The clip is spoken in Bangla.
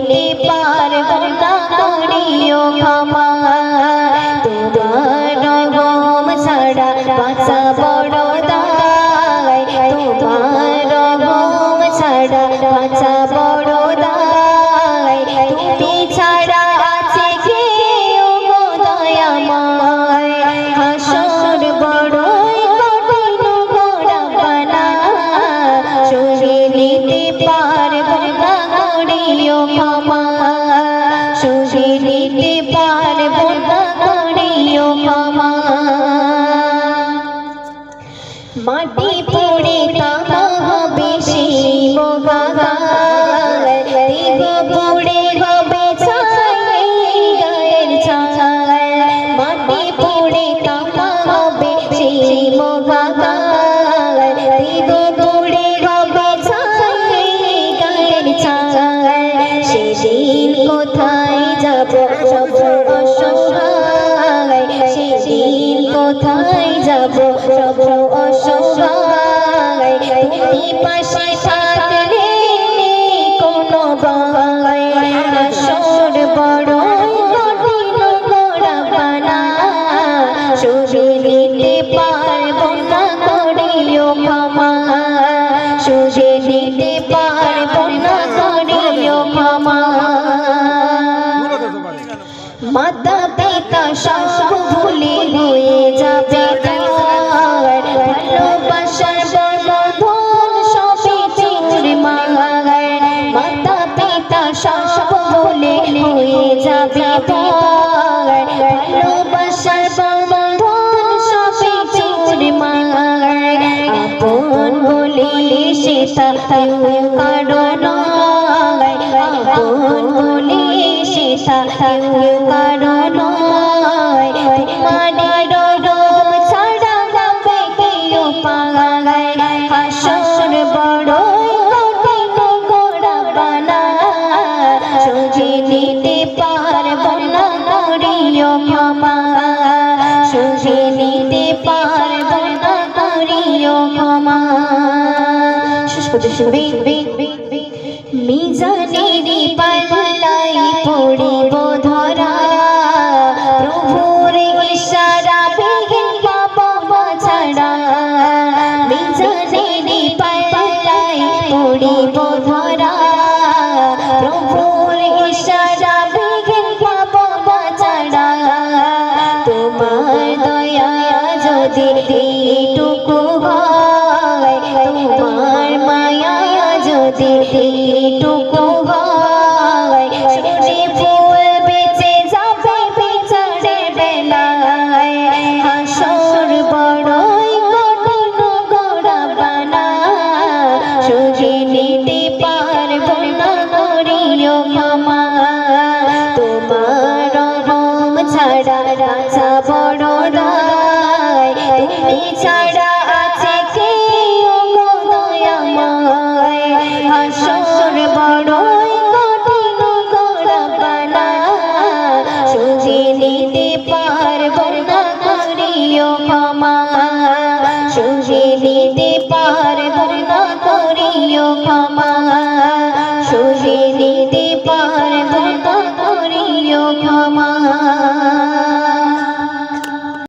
নিতে পারবো না করিও ক্ষমা তোমার রহম ছাড়া বাঁচা বড় দায় তোমার রহম ছাড়া বাঁচা বড় দায় তুমি ছাড়া আছে কে ও গো দয়াময় হাসর বড়ই কঠিন গো রব্বানা সহে নিতে পারবো না করিও ক্ষমা সহে নিতে পারবো না করিও ক্ষমা মাটি পড়ে তামা হবে সেই মোগাগার দেহ পড়ে হবে ছাই গায়ের ছাই মাটি পড়ে তামা হবে সেই মোগাগার দেহ পড়ে হবে ছাই গায়ের ছাই সেদিন কোথায় যাব সব অসহায় সেদিন কোথায় যাব সব অসহায় তুমি পাশে থাকলে কোনো ভয় হাসর বড়ই কঠিন গো রব্বানা সহে নিতে পারবো না করিও ক্ষমা সহে নিতে পারবো না করিও ক্ষমা মাতা পিতা সব ভুলে হয়ে যাবে ভালোবাসার বন্ধন সবই চুরমার মাতা পিতা সব ভুলে হয়ে যাবে ভালোবাসার বন্ধন সবই চুরমার আপন বলে সেটা কেউ কারো নয় আপন বলে সেটা কেউ কারো নয় তোমার রহম ছাড়া যাবে কেউ পাগায় হাসর বড়ই কঠিন গো রব্বানা সহে নিতে পারবো না করিও ক্ষমা সহে নিতে পারবো না করিও ক্ষমা মিজানেরই পাল্লাই পড়িব ধরা প্রভুর ইশারা বিহীন পাবো ছাড়া মিজানেরই পাল্লাই পড়িব ধরা প্রভুর ইশারা বিহীন পাবো ছাড়া তোমার দয়া যদি এইটুকু হয় তোমার মায়া যদি এইটুকু হয় শুনে ফুল বেঁচে যাবে বিচারের বেলায় হাসর বড়ই কঠিন গো রব্বানা সহে নিতে পারবো না করিও ক্ষমা তোমার রহম ছাড়া বাঁচা বড় দায় তুমি ছাড়া আছে কে ও গো দয়াময় হাসর বড়ই কঠিন গো রব্বানা সহে নিতে পারবো না করিও ক্ষমা সহে নিতে পারবো না করিও ক্ষমা সহে নিতে পারবো না করিও ক্ষমা।